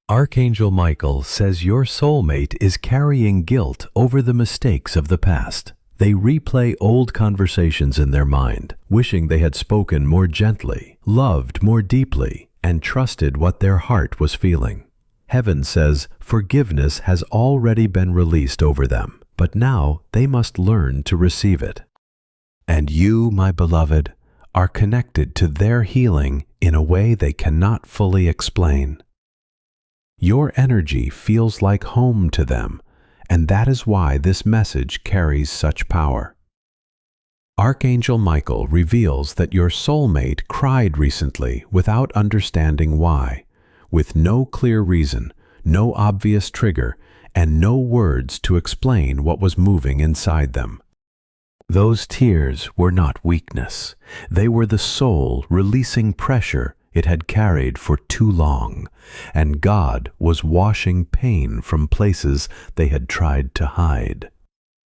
Archangel Michael says your soulmate is carrying guilt over the mistakes of the past. They replay old conversations in their mind, wishing they had spoken more gently, loved more deeply, and trusted what their heart was feeling. Heaven says forgiveness has already been released over them, but now they must learn to receive it. And you, my beloved, are connected to their healing in a way they cannot fully explain. Your energy feels like home to them, and that is why this message carries such power. Archangel Michael reveals that your soulmate cried recently without understanding why, with no clear reason, no obvious trigger, and no words to explain what was moving inside them. Those tears were not weakness. They were the soul releasing pressure it had carried for too long, and God was washing pain from places they had tried to hide.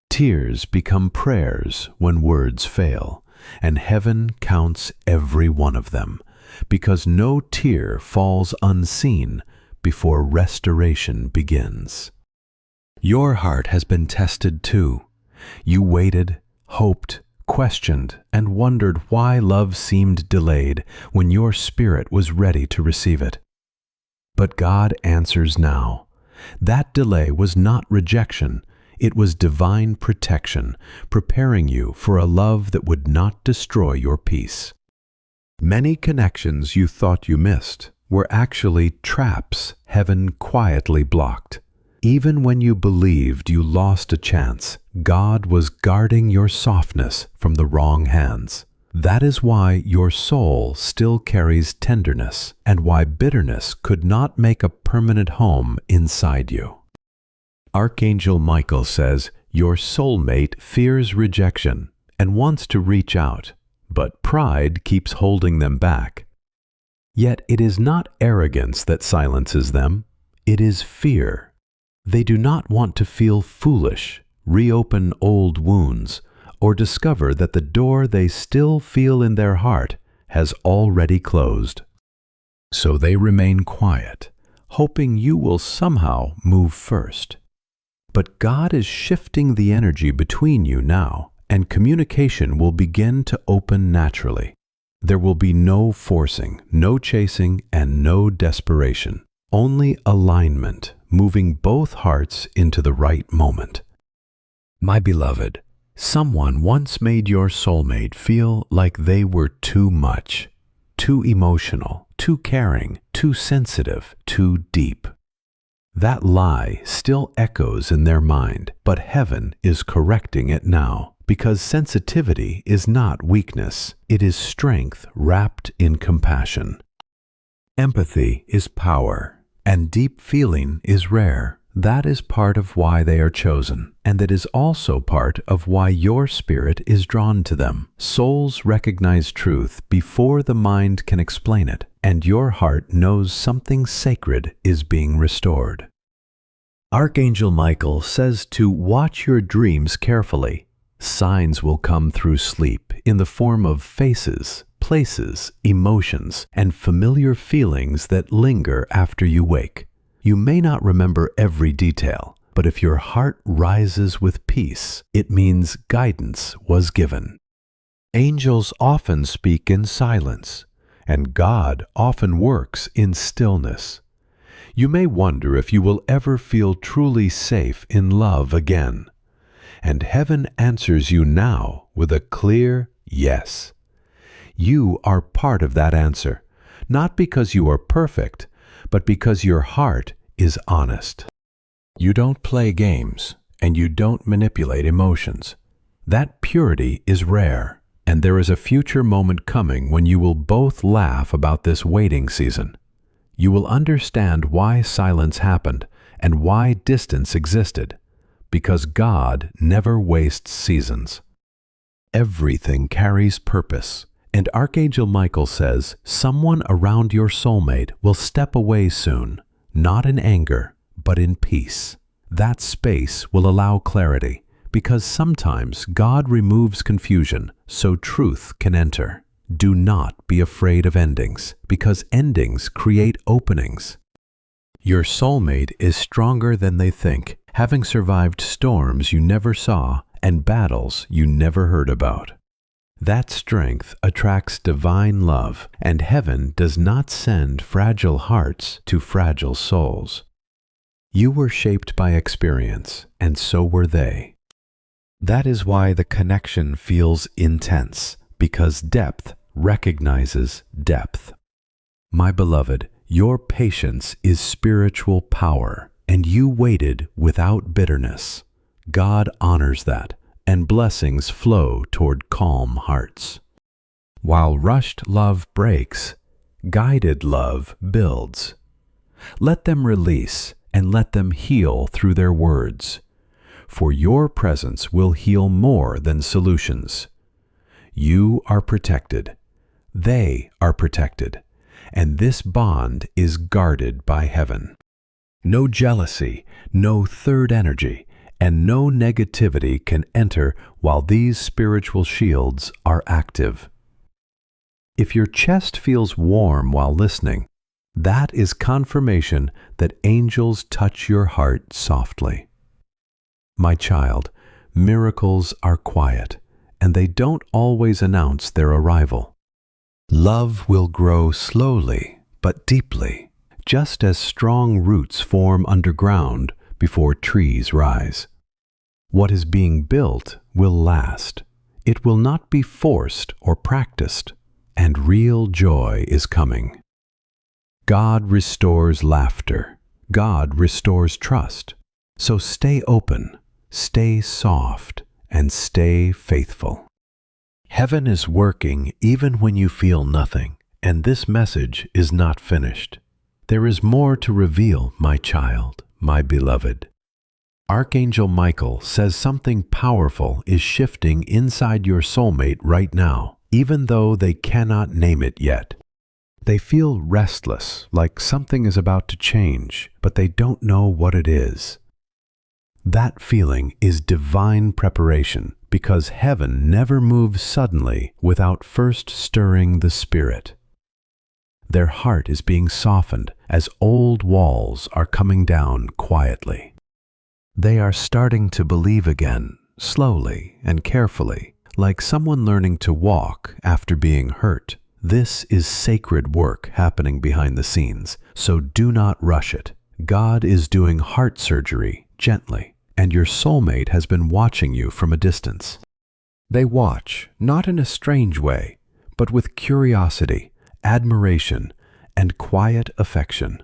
Tears become prayers when words fail, and heaven counts every one of them, because no tear falls unseen before restoration begins. Your heart has been tested too. You waited, hoped, questioned, and wondered why love seemed delayed when your spirit was ready to receive it. But God answers now. That delay was not rejection, it was divine protection, preparing you for a love that would not destroy your peace. Many connections you thought you missed were actually traps heaven quietly blocked. Even when you believed you lost a chance, God was guarding your softness from the wrong hands. That is why your soul still carries tenderness, and why bitterness could not make a permanent home inside you. Archangel Michael says your soulmate fears rejection and wants to reach out, but pride keeps holding them back. Yet it is not arrogance that silences them, it is fear. They do not want to feel foolish, reopen old wounds, or discover that the door they still feel in their heart has already closed. So they remain quiet, hoping you will somehow move first. But God is shifting the energy between you now, and communication will begin to open naturally. There will be no forcing, no chasing, and no desperation. Only alignment, moving both hearts into the right moment. My beloved, someone once made your soulmate feel like they were too much, too emotional, too caring, too sensitive, too deep. That lie still echoes in their mind, but heaven is correcting it now, because sensitivity is not weakness, it is strength wrapped in compassion. Empathy is power. And deep feeling is rare. That is part of why they are chosen, and that is also part of why your spirit is drawn to them. Souls recognize truth before the mind can explain it, and your heart knows something sacred is being restored. Archangel Michael says to watch your dreams carefully. Signs will come through sleep in the form of faces, places, emotions, and familiar feelings that linger after you wake. You may not remember every detail, but if your heart rises with peace, it means guidance was given. Angels often speak in silence, and God often works in stillness. You may wonder if you will ever feel truly safe in love again. And heaven answers you now with a clear yes. You are part of that answer, not because you are perfect, but because your heart is honest. You don't play games, and you don't manipulate emotions. That purity is rare, and there is a future moment coming when you will both laugh about this waiting season. You will understand why silence happened and why distance existed, because God never wastes seasons. Everything carries purpose. And Archangel Michael says someone around your soulmate will step away soon, not in anger, but in peace. That space will allow clarity, because sometimes God removes confusion so truth can enter. Do not be afraid of endings, because endings create openings. Your soulmate is stronger than they think, having survived storms you never saw and battles you never heard about. That strength attracts divine love, and heaven does not send fragile hearts to fragile souls. You were shaped by experience, and so were they. That is why the connection feels intense, because depth recognizes depth. My beloved, your patience is spiritual power, and you waited without bitterness. God honors that, and blessings flow toward calm hearts. While rushed love breaks, guided love builds. Let them release, and let them heal through their words. For your presence will heal more than solutions. You are protected. They are protected. And this bond is guarded by heaven. No jealousy, no third energy, and no negativity can enter while these spiritual shields are active. If your chest feels warm while listening, that is confirmation that angels touch your heart softly. My child, miracles are quiet, and they don't always announce their arrival. Love will grow slowly but deeply, just as strong roots form underground before trees rise. What is being built will last. It will not be forced or practiced, and real joy is coming. God restores laughter. God restores trust. So stay open, stay soft, and stay faithful. Heaven is working even when you feel nothing, and this message is not finished. There is more to reveal, my child, my beloved. Archangel Michael says something powerful is shifting inside your soulmate right now, even though they cannot name it yet. They feel restless, like something is about to change, but they don't know what it is. That feeling is divine preparation, because heaven never moves suddenly without first stirring the spirit. Their heart is being softened as old walls are coming down quietly. They are starting to believe again, slowly and carefully, like someone learning to walk after being hurt. This is sacred work happening behind the scenes, so do not rush it. God is doing heart surgery gently, and your soulmate has been watching you from a distance. They watch, not in a strange way, but with curiosity, admiration, and quiet affection.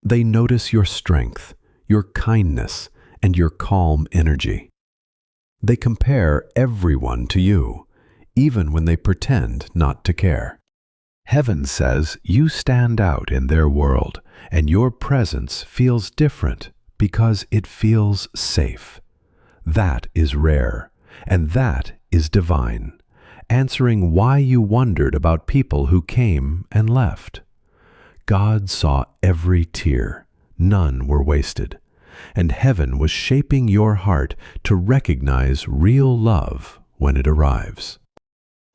They notice your strength, your kindness, and your calm energy. They compare everyone to you, even when they pretend not to care. Heaven says you stand out in their world, and your presence feels different because it feels safe. That is rare, and that is divine, answering why you wondered about people who came and left. God saw every tear. None were wasted, and heaven was shaping your heart to recognize real love when it arrives.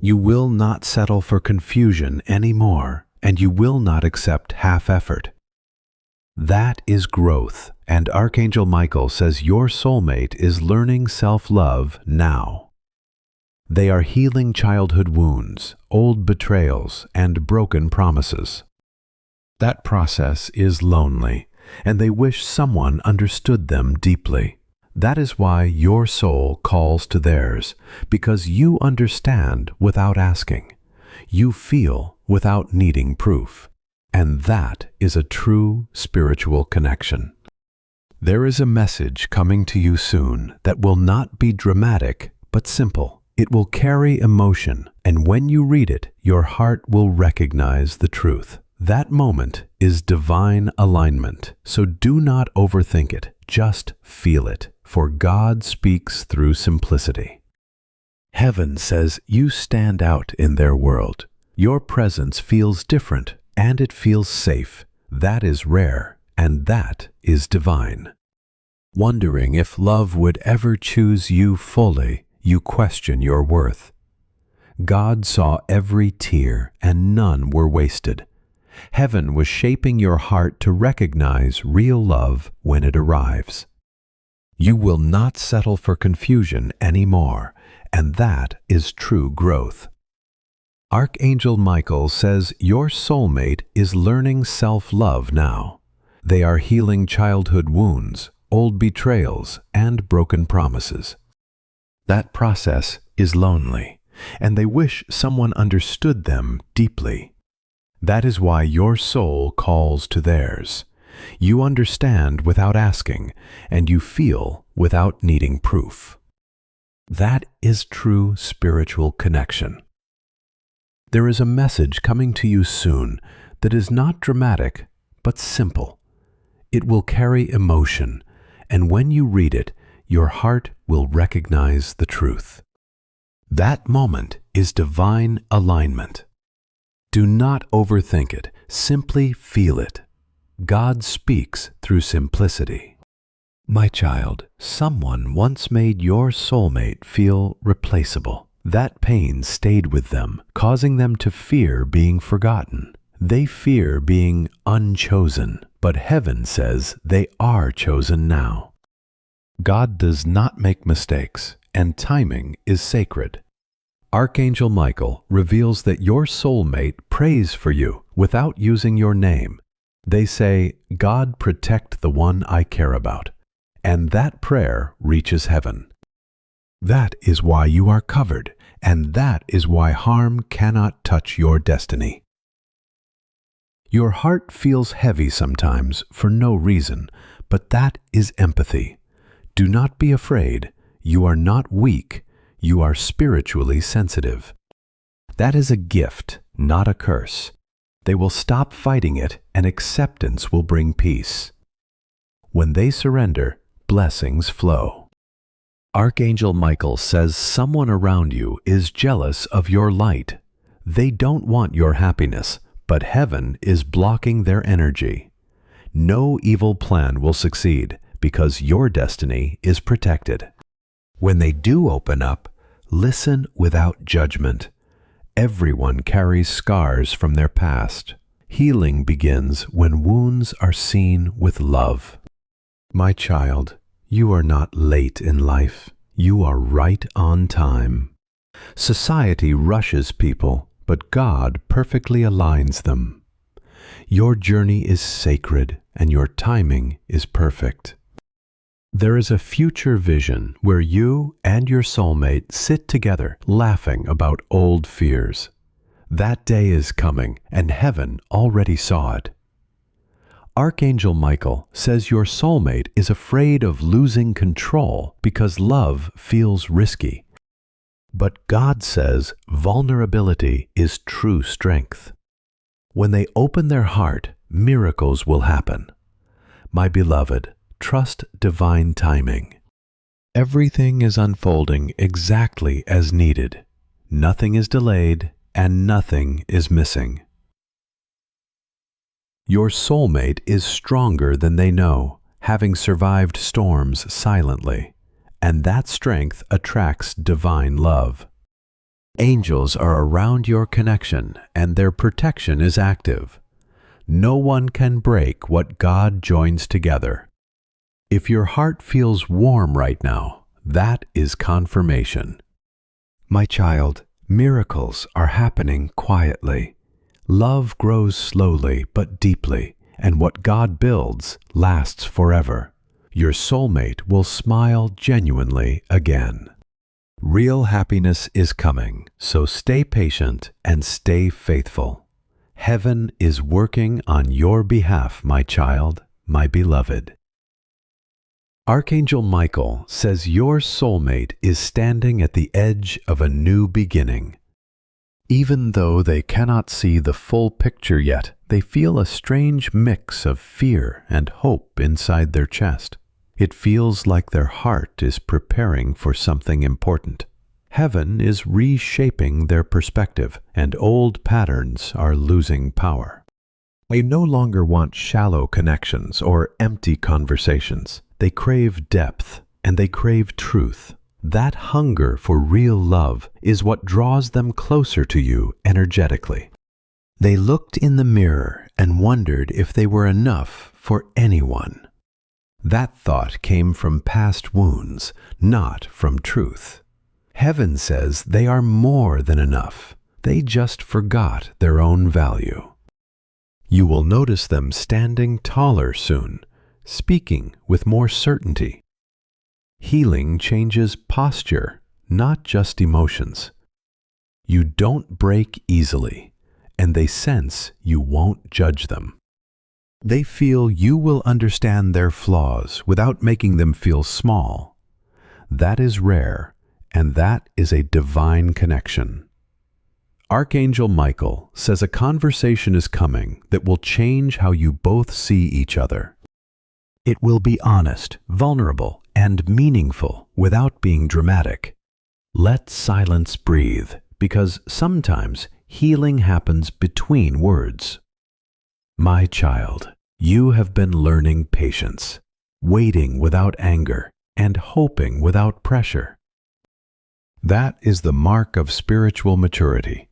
You will not settle for confusion anymore, and you will not accept half effort. That is growth, and Archangel Michael says your soulmate is learning self-love now. They are healing childhood wounds, old betrayals, and broken promises. That process is lonely, and they wish someone understood them deeply. That is why your soul calls to theirs, because you understand without asking. You feel without needing proof. And that is a true spiritual connection. There is a message coming to you soon that will not be dramatic, but simple. It will carry emotion, and when you read it, your heart will recognize the truth. That moment is divine alignment, so do not overthink it. Just feel it, for God speaks through simplicity. Heaven says you stand out in their world. Your presence feels different, and it feels safe. That is rare, and that is divine. Wondering if love would ever choose you fully, you question your worth. God saw every tear, and none were wasted. Heaven was shaping your heart to recognize real love when it arrives. You will not settle for confusion anymore, and that is true growth. Archangel Michael says your soulmate is learning self-love now. They are healing childhood wounds, old betrayals, and broken promises. That process is lonely, and they wish someone understood them deeply. That is why your soul calls to theirs. You understand without asking, and you feel without needing proof. That is true spiritual connection. There is a message coming to you soon that is not dramatic, but simple. It will carry emotion, and when you read it, your heart will recognize the truth. That moment is divine alignment. Do not overthink it, simply feel it. God speaks through simplicity. My child, someone once made your soulmate feel replaceable. That pain stayed with them, causing them to fear being forgotten. They fear being unchosen, but heaven says they are chosen now. God does not make mistakes, and timing is sacred. Archangel Michael reveals that your soulmate prays for you without using your name. They say, God protect the one I care about, and that prayer reaches heaven. That is why you are covered, and that is why harm cannot touch your destiny. Your heart feels heavy sometimes for no reason, but that is empathy. Do not be afraid. You are not weak. You are spiritually sensitive. That is a gift, not a curse. They will stop fighting it, and acceptance will bring peace. When they surrender, blessings flow. Archangel Michael says someone around you is jealous of your light. They don't want your happiness, but heaven is blocking their energy. No evil plan will succeed because your destiny is protected. When they do open up, listen without judgment. Everyone carries scars from their past. Healing begins when wounds are seen with love. My child, you are not late in life. You are right on time. Society rushes people, but God perfectly aligns them. Your journey is sacred, and your timing is perfect. There is a future vision where you and your soulmate sit together laughing about old fears. That day is coming, and heaven already saw it. Archangel Michael says your soulmate is afraid of losing control because love feels risky. But God says vulnerability is true strength. When they open their heart, miracles will happen. My beloved, trust divine timing. Everything is unfolding exactly as needed. Nothing is delayed and nothing is missing. Your soulmate is stronger than they know, having survived storms silently, and that strength attracts divine love. Angels are around your connection, and their protection is active. No one can break what God joins together. If your heart feels warm right now, that is confirmation. My child, miracles are happening quietly. Love grows slowly but deeply, and what God builds lasts forever. Your soulmate will smile genuinely again. Real happiness is coming, so stay patient and stay faithful. Heaven is working on your behalf, my child, my beloved. Archangel Michael says your soulmate is standing at the edge of a new beginning. Even though they cannot see the full picture yet, they feel a strange mix of fear and hope inside their chest. It feels like their heart is preparing for something important. Heaven is reshaping their perspective, and old patterns are losing power. They no longer want shallow connections or empty conversations. They crave depth, and they crave truth. That hunger for real love is what draws them closer to you energetically. They looked in the mirror and wondered if they were enough for anyone. That thought came from past wounds, not from truth. Heaven says they are more than enough. They just forgot their own value. You will notice them standing taller soon, speaking with more certainty. Healing changes posture, not just emotions. You don't break easily, and they sense you won't judge them. They feel you will understand their flaws without making them feel small. That is rare, and that is a divine connection. Archangel Michael says a conversation is coming that will change how you both see each other. It will be honest, vulnerable, and meaningful without being dramatic. Let silence breathe, because sometimes healing happens between words. My child, you have been learning patience, waiting without anger, and hoping without pressure. That is the mark of spiritual maturity.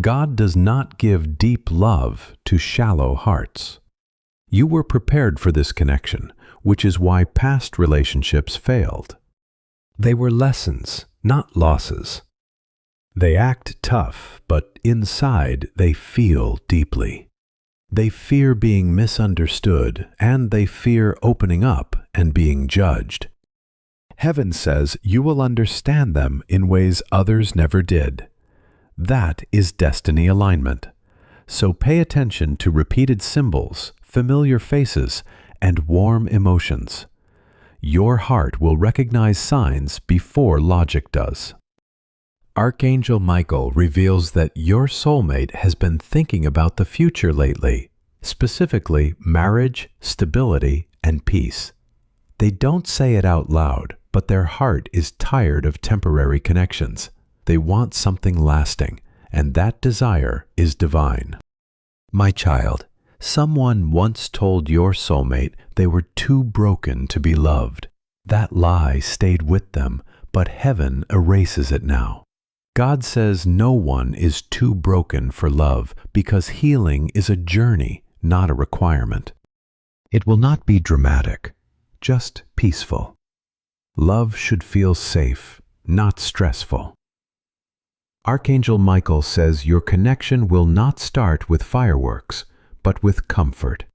God does not give deep love to shallow hearts. You were prepared for this connection, which is why past relationships failed. They were lessons, not losses. They act tough, but inside they feel deeply. They fear being misunderstood, and they fear opening up and being judged. Heaven says you will understand them in ways others never did. That is destiny alignment. So pay attention to repeated symbols, familiar faces, and warm emotions. Your heart will recognize signs before logic does. Archangel Michael reveals that your soulmate has been thinking about the future lately, specifically marriage, stability, and peace. They don't say it out loud, but their heart is tired of temporary connections. They want something lasting, and that desire is divine. My child, someone once told your soulmate they were too broken to be loved. That lie stayed with them, but heaven erases it now. God says no one is too broken for love because healing is a journey, not a requirement. It will not be dramatic, just peaceful. Love should feel safe, not stressful. Archangel Michael says your connection will not start with fireworks, but with comfort.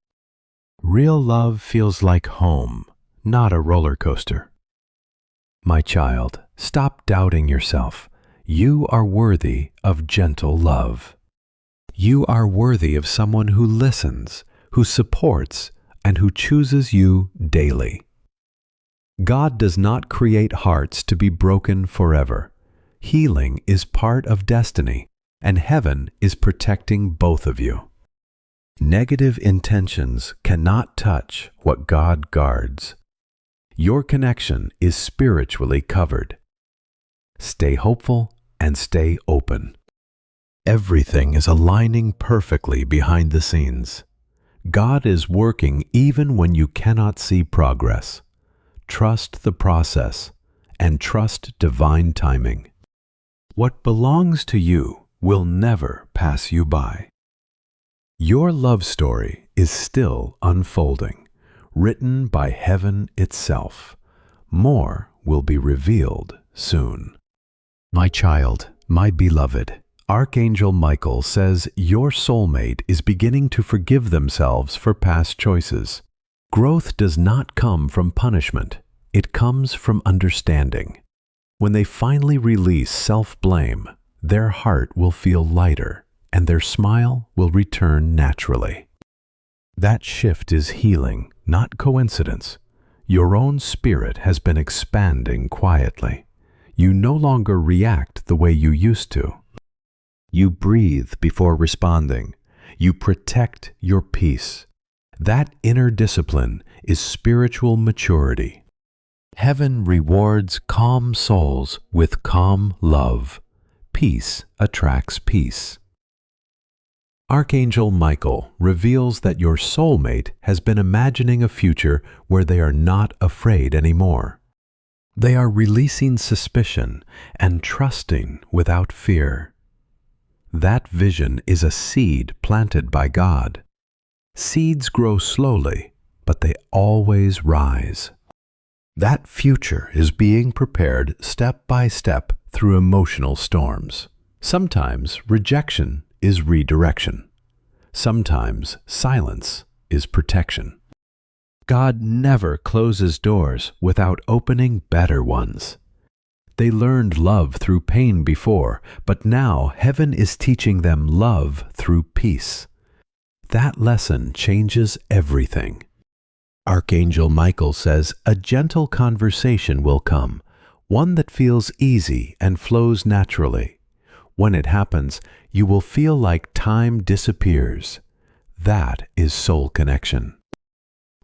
Real love feels like home, not a roller coaster. My child, stop doubting yourself. You are worthy of gentle love. You are worthy of someone who listens, who supports, and who chooses you daily. God does not create hearts to be broken forever. Healing is part of destiny, and heaven is protecting both of you. Negative intentions cannot touch what God guards. Your connection is spiritually covered. Stay hopeful and stay open. Everything is aligning perfectly behind the scenes. God is working even when you cannot see progress. Trust the process and trust divine timing. What belongs to you will never pass you by. Your love story is still unfolding, written by heaven itself. More will be revealed soon. My child, my beloved, Archangel Michael says your soulmate is beginning to forgive themselves for past choices. Growth does not come from punishment. It comes from understanding. When they finally release self-blame, their heart will feel lighter, and their smile will return naturally. That shift is healing, not coincidence. Your own spirit has been expanding quietly. You no longer react the way you used to. You breathe before responding. You protect your peace. That inner discipline is spiritual maturity. Heaven rewards calm souls with calm love. Peace attracts peace. Archangel Michael reveals that your soulmate has been imagining a future where they are not afraid anymore. They are releasing suspicion and trusting without fear. That vision is a seed planted by God. Seeds grow slowly, but they always rise. That future is being prepared step by step through emotional storms. Sometimes rejection is redirection. Sometimes silence is protection. God never closes doors without opening better ones. They learned love through pain before, but now heaven is teaching them love through peace. That lesson changes everything. Archangel Michael says a gentle conversation will come, one that feels easy and flows naturally. When it happens, you will feel like time disappears. That is soul connection.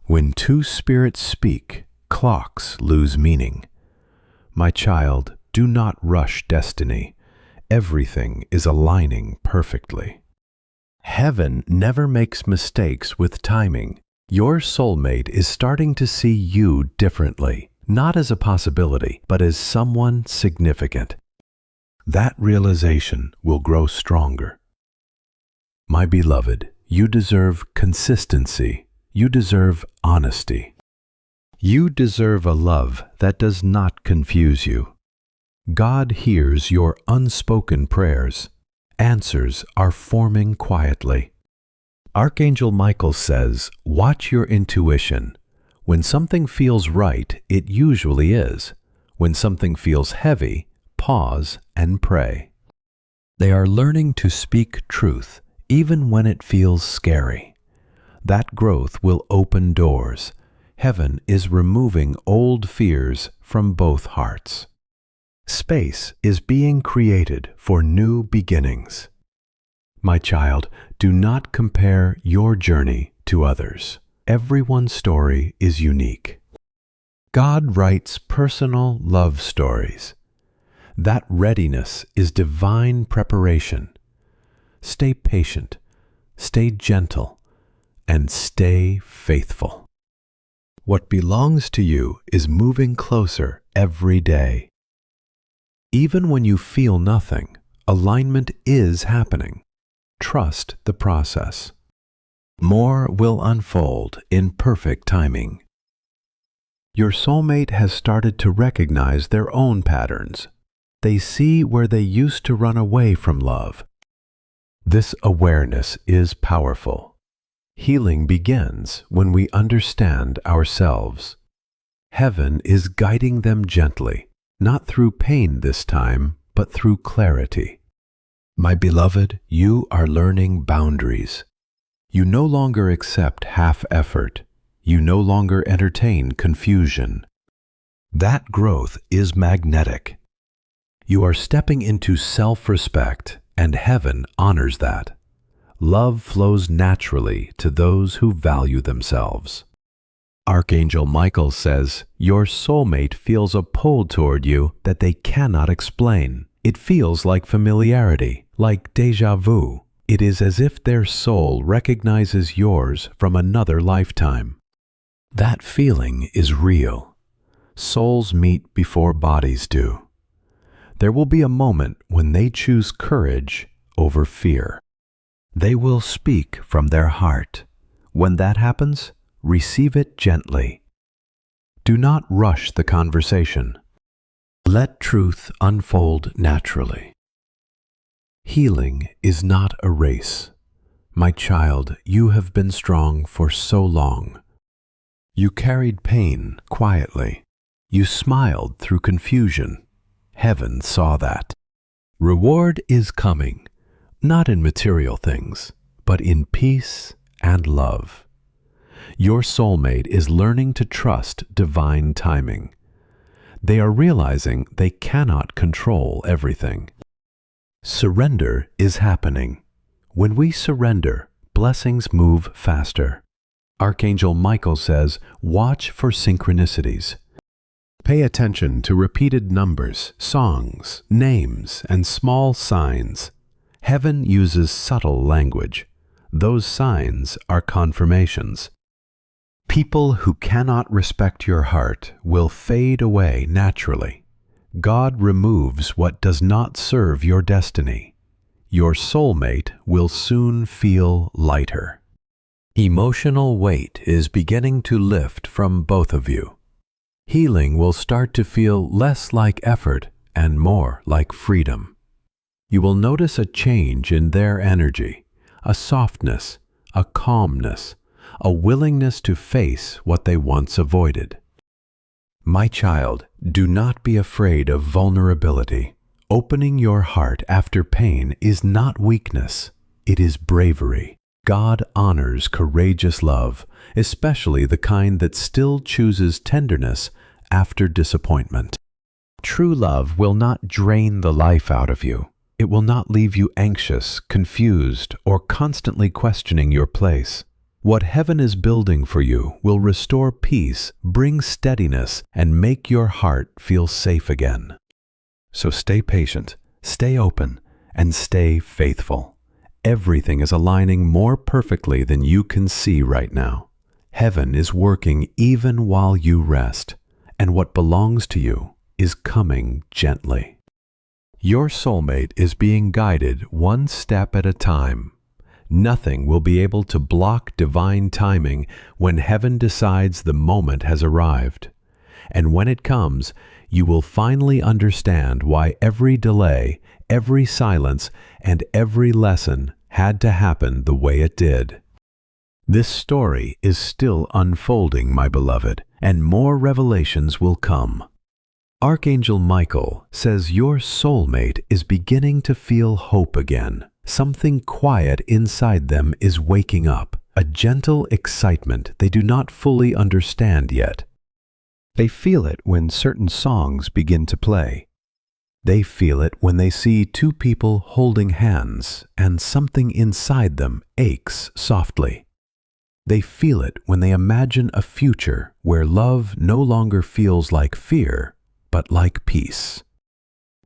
When two spirits speak, clocks lose meaning. My child, do not rush destiny. Everything is aligning perfectly. Heaven never makes mistakes with timing. Your soulmate is starting to see you differently, not as a possibility, but as someone significant. That realization will grow stronger. My beloved, you deserve consistency. You deserve honesty. You deserve a love that does not confuse you. God hears your unspoken prayers. Answers are forming quietly. Archangel Michael says, watch your intuition. When something feels right, it usually is. When something feels heavy, pause and pray. They are learning to speak truth, even when it feels scary. That growth will open doors. Heaven is removing old fears from both hearts. Space is being created for new beginnings. My child, do not compare your journey to others. Everyone's story is unique. God writes personal love stories. That readiness is divine preparation. Stay patient, stay gentle, and stay faithful. What belongs to you is moving closer every day. Even when you feel nothing, alignment is happening. Trust the process. More will unfold in perfect timing. Your soulmate has started to recognize their own patterns. They see where they used to run away from love. This awareness is powerful. Healing begins when we understand ourselves. Heaven is guiding them gently, not through pain this time, but through clarity. My beloved, you are learning boundaries. You no longer accept half effort. You no longer entertain confusion. That growth is magnetic. You are stepping into self-respect, and heaven honors that. Love flows naturally to those who value themselves. Archangel Michael says, your soulmate feels a pull toward you that they cannot explain. It feels like familiarity, like déjà vu. It is as if their soul recognizes yours from another lifetime. That feeling is real. Souls meet before bodies do. There will be a moment when they choose courage over fear. They will speak from their heart. When that happens, receive it gently. Do not rush the conversation. Let truth unfold naturally. Healing is not a race. My child, you have been strong for so long. You carried pain quietly. You smiled through confusion. Heaven saw that. Reward is coming. Not in material things, but in peace and love. Your soulmate is learning to trust divine timing. They are realizing they cannot control everything. Surrender is happening. When we surrender, blessings move faster. Archangel Michael says, watch for synchronicities. Pay attention to repeated numbers, songs, names, and small signs. Heaven uses subtle language. Those signs are confirmations. People who cannot respect your heart will fade away naturally. God removes what does not serve your destiny. Your soulmate will soon feel lighter. Emotional weight is beginning to lift from both of you. Healing will start to feel less like effort and more like freedom. You will notice a change in their energy, a softness, a calmness, a willingness to face what they once avoided. My child, do not be afraid of vulnerability. Opening your heart after pain is not weakness, it is bravery. God honors courageous love, especially the kind that still chooses tenderness after disappointment. True love will not drain the life out of you. It will not leave you anxious, confused, or constantly questioning your place. What heaven is building for you will restore peace, bring steadiness, and make your heart feel safe again. So stay patient, stay open, and stay faithful. Everything is aligning more perfectly than you can see right now. Heaven is working even while you rest, and what belongs to you is coming gently. Your soulmate is being guided one step at a time. Nothing will be able to block divine timing when heaven decides the moment has arrived. And when it comes, you will finally understand why every delay, every silence, and every lesson had to happen the way it did. This story is still unfolding, my beloved, and more revelations will come. Archangel Michael says your soulmate is beginning to feel hope again. Something quiet inside them is waking up, a gentle excitement they do not fully understand yet. They feel it when certain songs begin to play. They feel it when they see two people holding hands and something inside them aches softly. They feel it when they imagine a future where love no longer feels like fear, but like peace.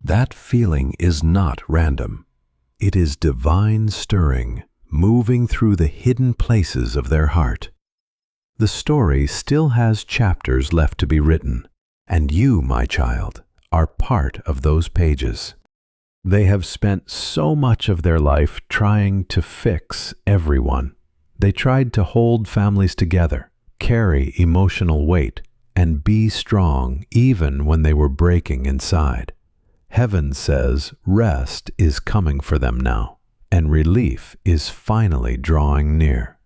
That feeling is not random. It is divine stirring, moving through the hidden places of their heart. The story still has chapters left to be written, and you, my child, are part of those pages. They have spent so much of their life trying to fix everyone. They tried to hold families together, carry emotional weight, and be strong even when they were breaking inside. Heaven says rest is coming for them now, and relief is finally drawing near.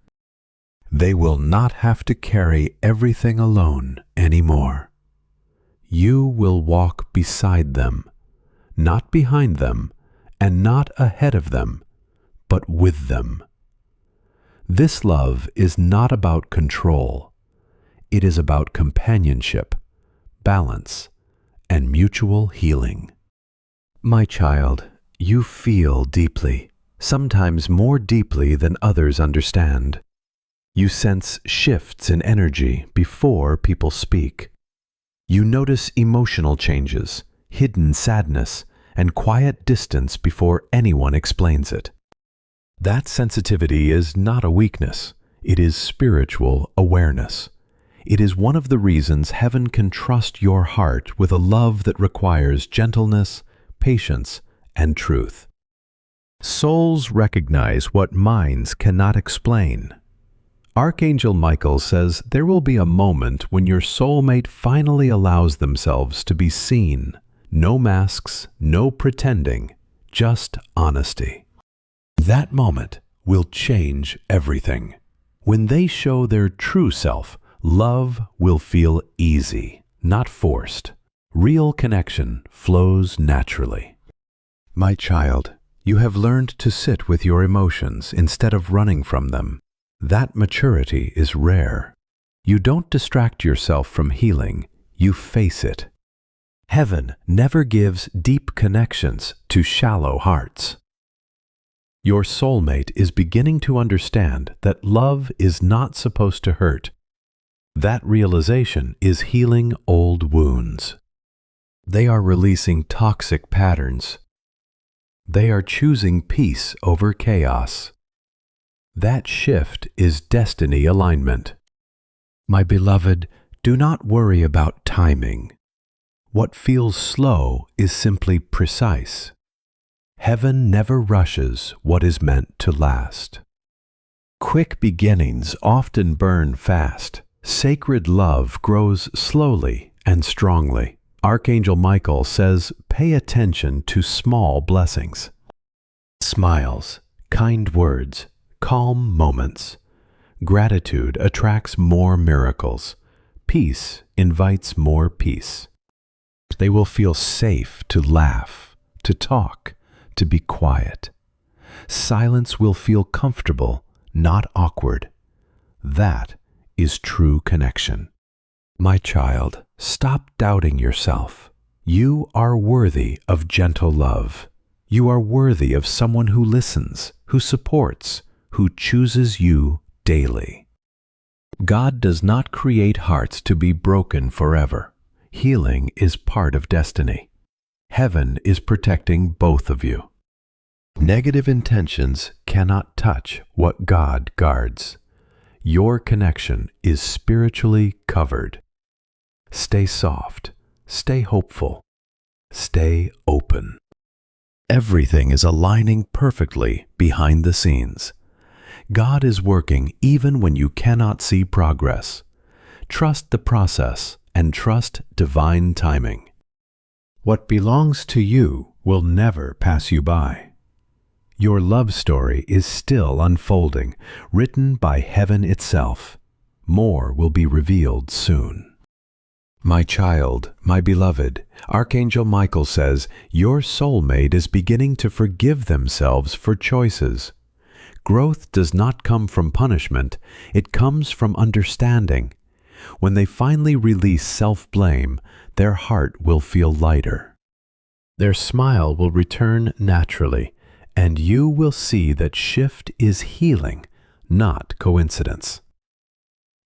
They will not have to carry everything alone anymore. You will walk beside them, not behind them, and not ahead of them, but with them. This love is not about control. It is about companionship, balance, and mutual healing. My child, you feel deeply, sometimes more deeply than others understand. You sense shifts in energy before people speak. You notice emotional changes, hidden sadness, and quiet distance before anyone explains it. That sensitivity is not a weakness. It is spiritual awareness. It is one of the reasons heaven can trust your heart with a love that requires gentleness, patience, and truth. Souls recognize what minds cannot explain. Archangel Michael says there will be a moment when your soulmate finally allows themselves to be seen. No masks, no pretending, just honesty. That moment will change everything. When they show their true self, love will feel easy, not forced. Real connection flows naturally. My child, you have learned to sit with your emotions instead of running from them. That maturity is rare. You don't distract yourself from healing, you face it. Heaven never gives deep connections to shallow hearts. Your soulmate is beginning to understand that love is not supposed to hurt. That realization is healing old wounds. They are releasing toxic patterns. They are choosing peace over chaos. That shift is destiny alignment. My beloved, do not worry about timing. What feels slow is simply precise. Heaven never rushes what is meant to last. Quick beginnings often burn fast. Sacred love grows slowly and strongly. Archangel Michael says, pay attention to small blessings. Smiles, kind words, calm moments. Gratitude attracts more miracles. Peace invites more peace. They will feel safe to laugh, to talk, to be quiet. Silence will feel comfortable, not awkward. That is true connection. My child, stop doubting yourself. You are worthy of gentle love. You are worthy of someone who listens, who supports, who chooses you daily. God does not create hearts to be broken forever. Healing is part of destiny. Heaven is protecting both of you. Negative intentions cannot touch what God guards. Your connection is spiritually covered. Stay soft, stay hopeful, stay open. Everything is aligning perfectly behind the scenes. God is working even when you cannot see progress. Trust the process and trust divine timing. What belongs to you will never pass you by. Your love story is still unfolding, written by heaven itself. More will be revealed soon. My child, my beloved, Archangel Michael says, your soulmate is beginning to forgive themselves for choices. Growth does not come from punishment, it comes from understanding. When they finally release self-blame, their heart will feel lighter. Their smile will return naturally, and you will see that shift is healing, not coincidence.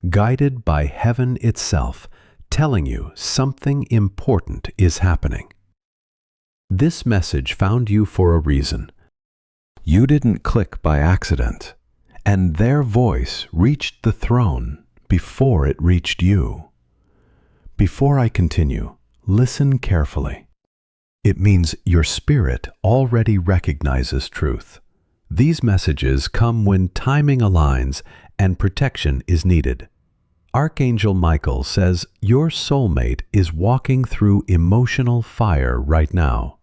Guided by heaven itself, telling you something important is happening. This message found you for a reason. You didn't click by accident, and their voice reached the throne before it reached you. Before I continue, listen carefully. It means your spirit already recognizes truth. These messages come when timing aligns and protection is needed. Archangel Michael says your soulmate is walking through emotional fire right now.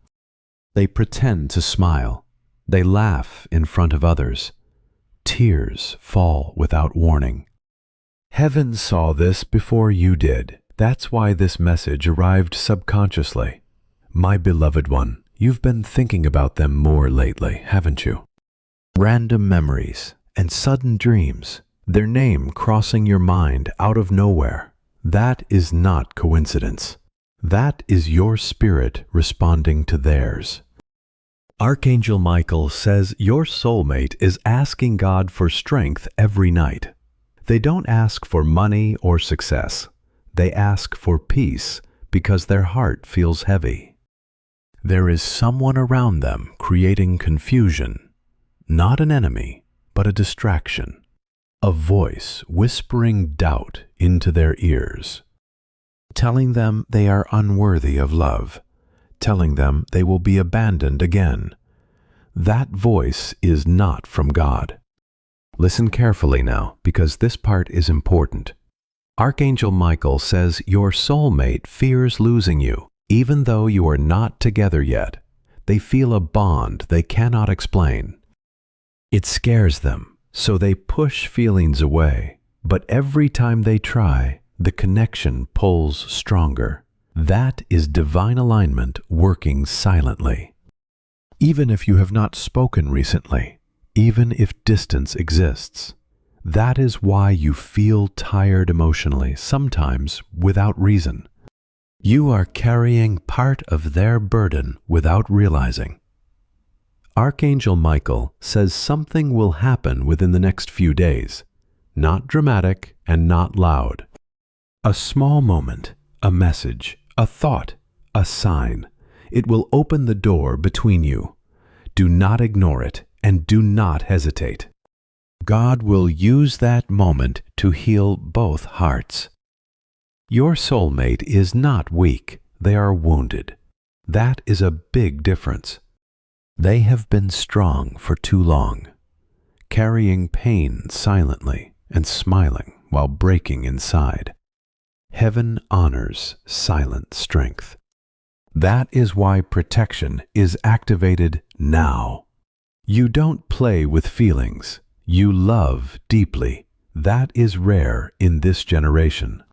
They pretend to smile. They laugh in front of others. Tears fall without warning. Heaven saw this before you did. That's why this message arrived subconsciously. My beloved one, you've been thinking about them more lately, haven't you? Random memories and sudden dreams, their name crossing your mind out of nowhere. That is not coincidence. That is your spirit responding to theirs. Archangel Michael says your soulmate is asking God for strength every night. They don't ask for money or success. They ask for peace because their heart feels heavy. There is someone around them creating confusion, not an enemy, but a distraction, a voice whispering doubt into their ears, telling them they are unworthy of love, telling them they will be abandoned again. That voice is not from God. Listen carefully now, because this part is important. Archangel Michael says your soulmate fears losing you, even though you are not together yet. They feel a bond they cannot explain. It scares them, so they push feelings away. But every time they try, the connection pulls stronger. That is divine alignment working silently. Even if you have not spoken recently, even if distance exists, that is why you feel tired emotionally, sometimes without reason. You are carrying part of their burden without realizing. Archangel Michael says something will happen within the next few days, not dramatic and not loud. A small moment, a message, a thought, a sign. It will open the door between you. Do not ignore it and do not hesitate. God will use that moment to heal both hearts. Your soulmate is not weak, they are wounded. That is a big difference. They have been strong for too long. carrying pain silently and smiling while breaking inside. Heaven honors silent strength. That is why protection is activated now. You don't play with feelings. You love deeply. That is rare in this generation.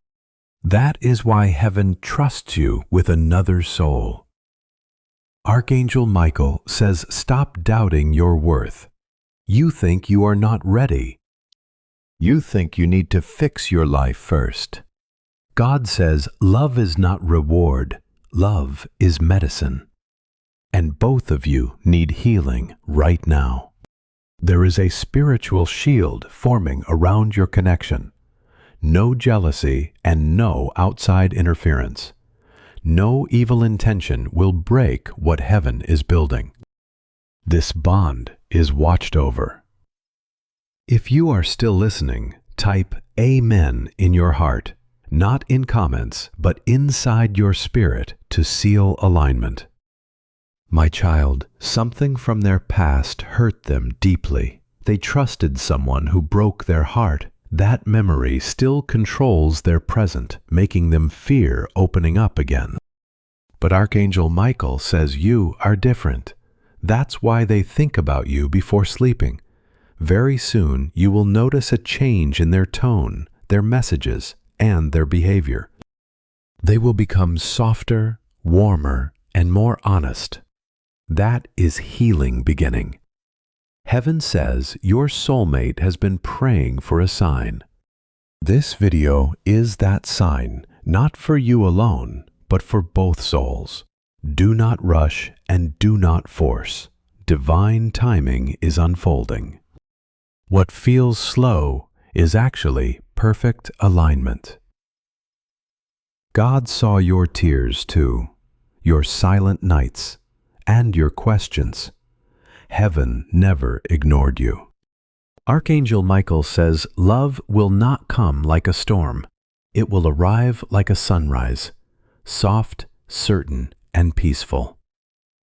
That is why heaven trusts you with another soul. Archangel Michael says, stop doubting your worth. You think you are not ready. You think you need to fix your life first. God says, love is not reward. Love is medicine. And both of you need healing right now. There is a spiritual shield forming around your connection. No jealousy and no outside interference. No evil intention will break what heaven is building. This bond is watched over. If you are still listening, type Amen in your heart, not in comments, but inside your spirit to seal alignment. My child, something from their past hurt them deeply. They trusted someone who broke their heart. That memory still controls their present, making them fear opening up again. But Archangel Michael says you are different. That's why they think about you before sleeping. Very soon you will notice a change in their tone, their messages, and their behavior. They will become softer, warmer, and more honest. That is healing beginning. Heaven says your soulmate has been praying for a sign. This video is that sign, not for you alone, but for both souls. Do not rush and do not force. Divine timing is unfolding. What feels slow is actually perfect alignment. God saw your tears too, your silent nights, and your questions. Heaven never ignored you. Archangel Michael says love will not come like a storm. It will arrive like a sunrise, soft, certain, and peaceful.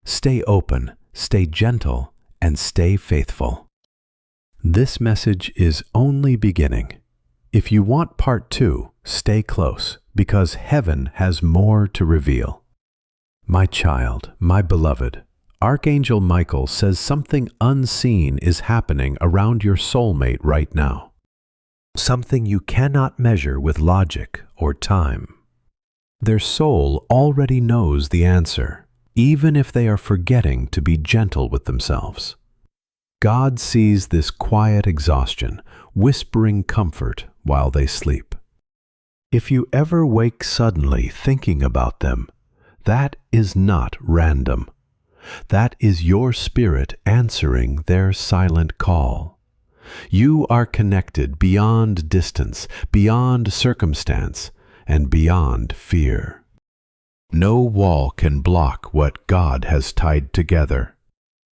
Stay open, stay gentle, and stay faithful. This message is only beginning. If you want part 2, stay close, because heaven has more to reveal. My child, my beloved, Archangel Michael says something unseen is happening around your soulmate right now. Something you cannot measure with logic or time. Their soul already knows the answer, even if they are forgetting to be gentle with themselves. God sees this quiet exhaustion, whispering comfort while they sleep. If you ever wake suddenly thinking about them, that is not random. That is your spirit answering their silent call. You are connected beyond distance, beyond circumstance, and beyond fear. No wall can block what God has tied together.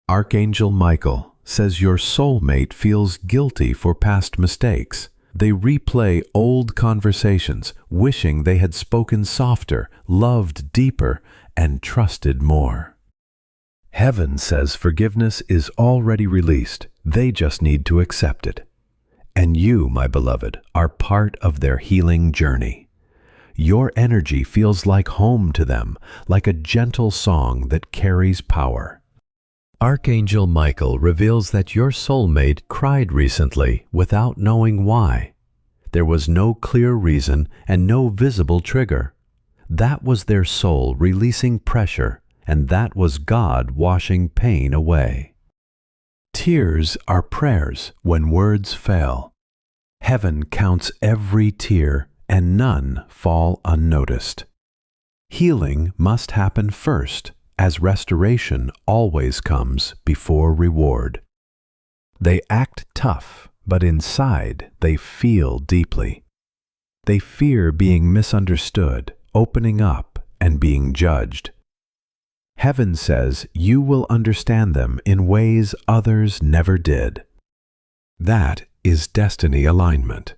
Archangel Michael says your soulmate feels guilty for past mistakes. They replay old conversations, wishing they had spoken softer, loved deeper, and trusted more. Heaven says forgiveness is already released. They just need to accept it. And you, my beloved, are part of their healing journey. Your energy feels like home to them, like a gentle song that carries power. Archangel Michael reveals that your soulmate cried recently without knowing why. There was no clear reason and no visible trigger. That was their soul releasing pressure, and that was God washing pain away. Tears are prayers when words fail. Heaven counts every tear, and none fall unnoticed. Healing must happen first, as restoration always comes before reward. They act tough, but inside they feel deeply. They fear being misunderstood, opening up, and being judged. Heaven says you will understand them in ways others never did. That is destiny alignment.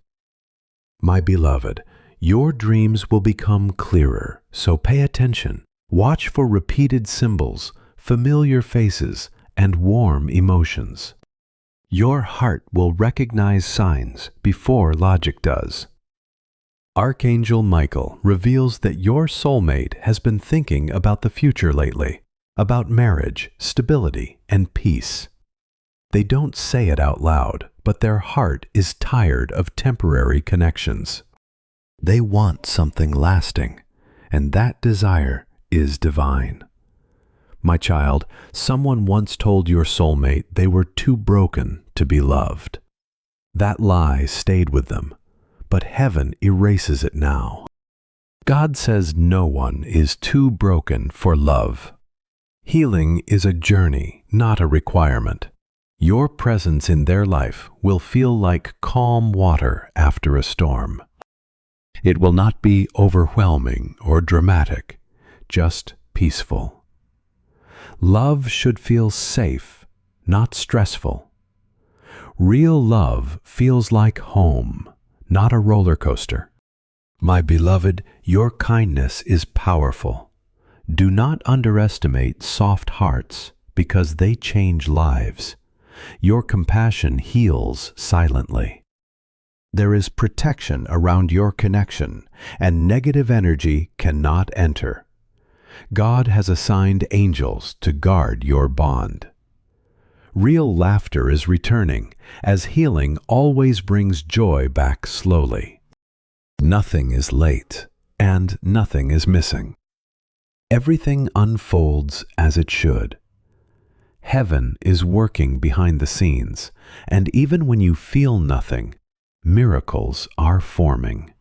My beloved, your dreams will become clearer, so pay attention. Watch for repeated symbols, familiar faces, and warm emotions. Your heart will recognize signs before logic does. Archangel Michael reveals that your soulmate has been thinking about the future lately, about marriage, stability, and peace. They don't say it out loud, but their heart is tired of temporary connections. They want something lasting, and that desire is divine. My child, someone once told your soulmate they were too broken to be loved. That lie stayed with them, but heaven erases it now. God says no one is too broken for love. Healing is a journey, not a requirement. Your presence in their life will feel like calm water after a storm. It will not be overwhelming or dramatic, just peaceful. Love should feel safe, not stressful. Real love feels like home, not a roller coaster. My beloved, your kindness is powerful. Do not underestimate soft hearts because they change lives. Your compassion heals silently. There is protection around your connection, and negative energy cannot enter. God has assigned angels to guard your bond. Real laughter is returning, as healing always brings joy back slowly. Nothing is late, and nothing is missing. Everything unfolds as it should. Heaven is working behind the scenes, and even when you feel nothing, miracles are forming.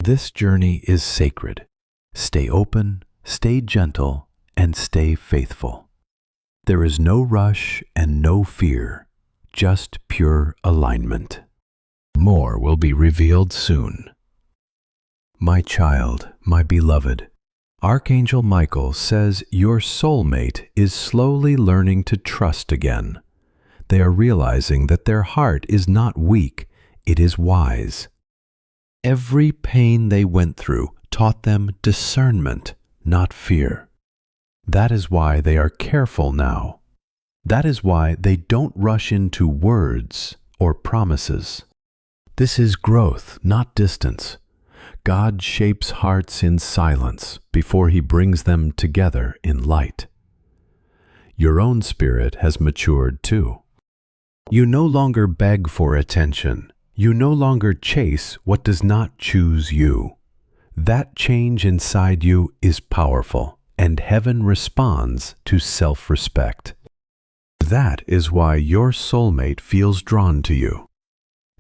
This journey is sacred. Stay open, stay gentle, and stay faithful. There is no rush and no fear, just pure alignment. More will be revealed soon. My child, my beloved, Archangel Michael says your soulmate is slowly learning to trust again. They are realizing that their heart is not weak, it is wise. Every pain they went through taught them discernment, not fear. That is why they are careful now. That is why they don't rush into words or promises. This is growth, not distance. God shapes hearts in silence before He brings them together in light. Your own spirit has matured too. You no longer beg for attention. You no longer chase what does not choose you. That change inside you is powerful, and heaven responds to self-respect. That is why your soulmate feels drawn to you.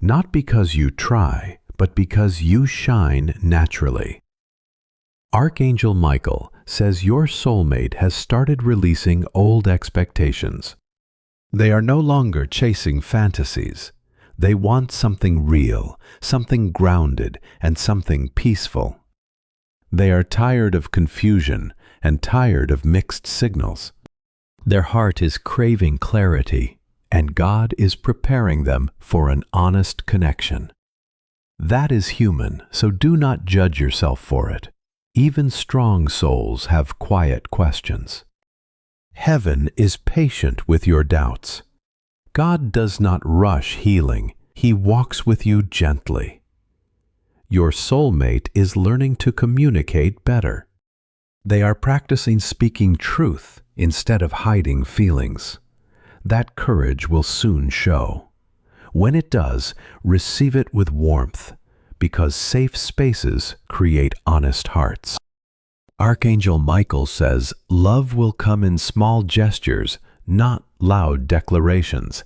Not because you try, but because you shine naturally. Archangel Michael says your soulmate has started releasing old expectations. They are no longer chasing fantasies. They want something real, something grounded, and something peaceful. They are tired of confusion and tired of mixed signals. Their heart is craving clarity, and God is preparing them for an honest connection. That is human, so do not judge yourself for it. Even strong souls have quiet questions. Heaven is patient with your doubts. God does not rush healing. He walks with you gently. Your soulmate is learning to communicate better. They are practicing speaking truth instead of hiding feelings. That courage will soon show. When it does, receive it with warmth, because safe spaces create honest hearts. Archangel Michael says love will come in small gestures, not loud declarations.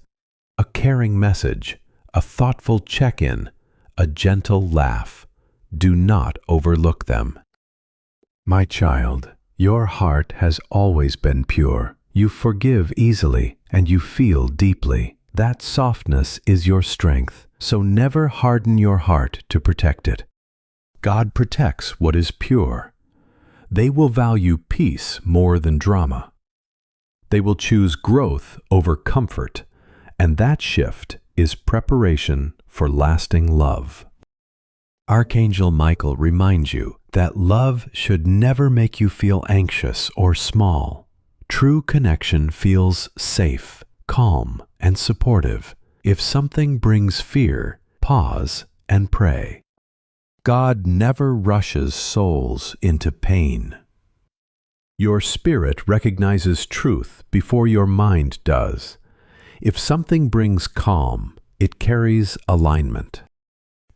A caring message, a thoughtful check-in, a gentle laugh. Do not overlook them. My child, your heart has always been pure. You forgive easily and you feel deeply. That softness is your strength, so never harden your heart to protect it. God protects what is pure. They will value peace more than drama. They will choose growth over comfort, and that shift is preparation for lasting love. Archangel Michael reminds you that love should never make you feel anxious or small. True connection feels safe, calm, and supportive. If something brings fear, pause and pray. God never rushes souls into pain. Your spirit recognizes truth before your mind does. If something brings calm, it carries alignment.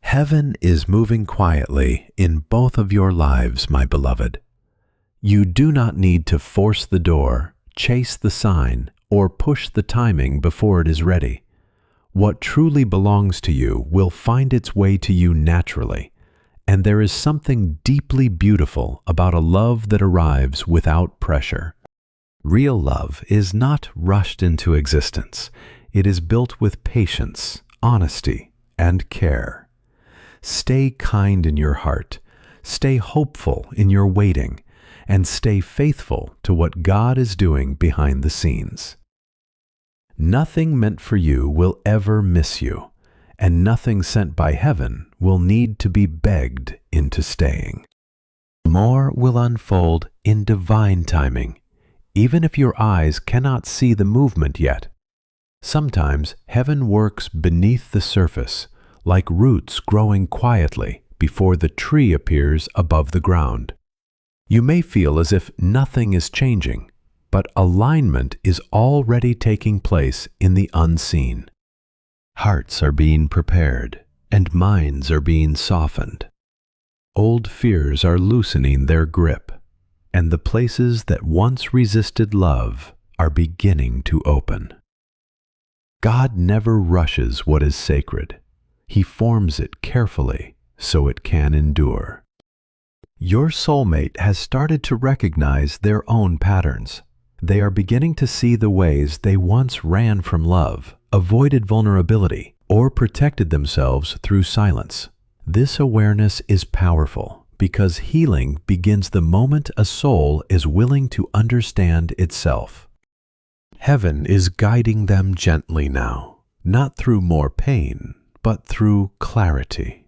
Heaven is moving quietly in both of your lives, my beloved. You do not need to force the door, chase the sign, or push the timing before it is ready. What truly belongs to you will find its way to you naturally, and there is something deeply beautiful about a love that arrives without pressure. Real love is not rushed into existence. It is built with patience, honesty, and care. Stay kind in your heart, stay hopeful in your waiting, and stay faithful to what God is doing behind the scenes. Nothing meant for you will ever miss you, and nothing sent by heaven will need to be begged into staying. More will unfold in divine timing, even if your eyes cannot see the movement yet. Sometimes heaven works beneath the surface, like roots growing quietly before the tree appears above the ground. You may feel as if nothing is changing, but alignment is already taking place in the unseen. Hearts are being prepared, and minds are being softened. Old fears are loosening their grip, and the places that once resisted love are beginning to open. God never rushes what is sacred. He forms it carefully so it can endure. Your soulmate has started to recognize their own patterns. They are beginning to see the ways they once ran from love, avoided vulnerability, or protected themselves through silence. This awareness is powerful because healing begins the moment a soul is willing to understand itself. Heaven is guiding them gently now, not through more pain, but through clarity.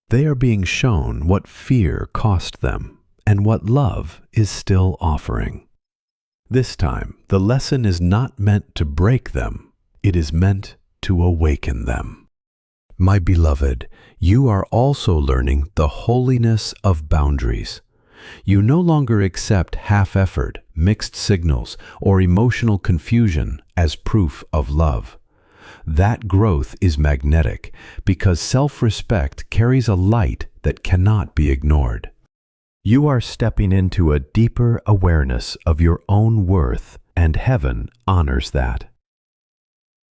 They are being shown what fear cost them and what love is still offering. This time, the lesson is not meant to break them, it is meant to awaken them. My beloved, you are also learning the holiness of boundaries. You no longer accept half-effort, mixed signals, or emotional confusion as proof of love. That growth is magnetic because self-respect carries a light that cannot be ignored. You are stepping into a deeper awareness of your own worth, and heaven honors that.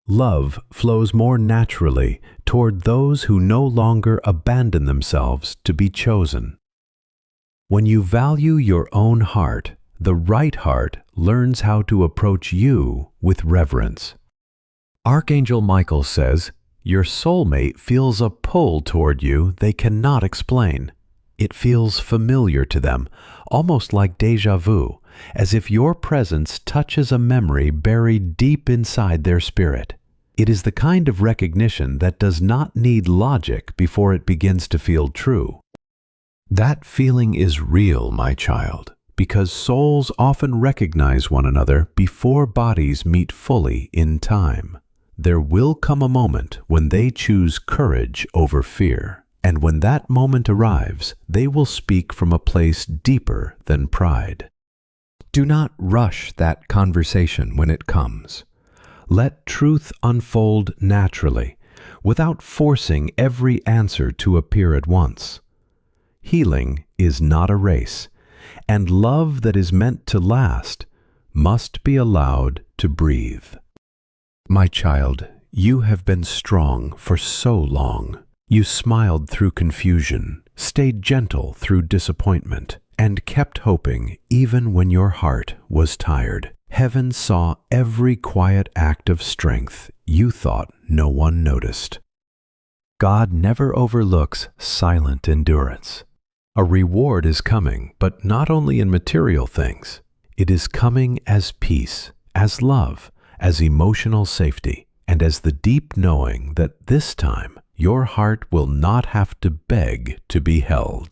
Love flows more naturally toward those who no longer abandon themselves to be chosen. When you value your own heart, the right heart learns how to approach you with reverence. Archangel Michael says, your soulmate feels a pull toward you they cannot explain. It feels familiar to them, almost like déjà vu, as if your presence touches a memory buried deep inside their spirit. It is the kind of recognition that does not need logic before it begins to feel true. That feeling is real, my child, because souls often recognize one another before bodies meet fully in time. There will come a moment when they choose courage over fear, and when that moment arrives, they will speak from a place deeper than pride. Do not rush that conversation when it comes. Let truth unfold naturally, without forcing every answer to appear at once. Healing is not a race, and love that is meant to last must be allowed to breathe. My child, you have been strong for so long. You smiled through confusion, stayed gentle through disappointment, and kept hoping even when your heart was tired. Heaven saw every quiet act of strength you thought no one noticed. God never overlooks silent endurance. A reward is coming, but not only in material things. It is coming as peace, as love, as emotional safety, and as the deep knowing that this time your heart will not have to beg to be held.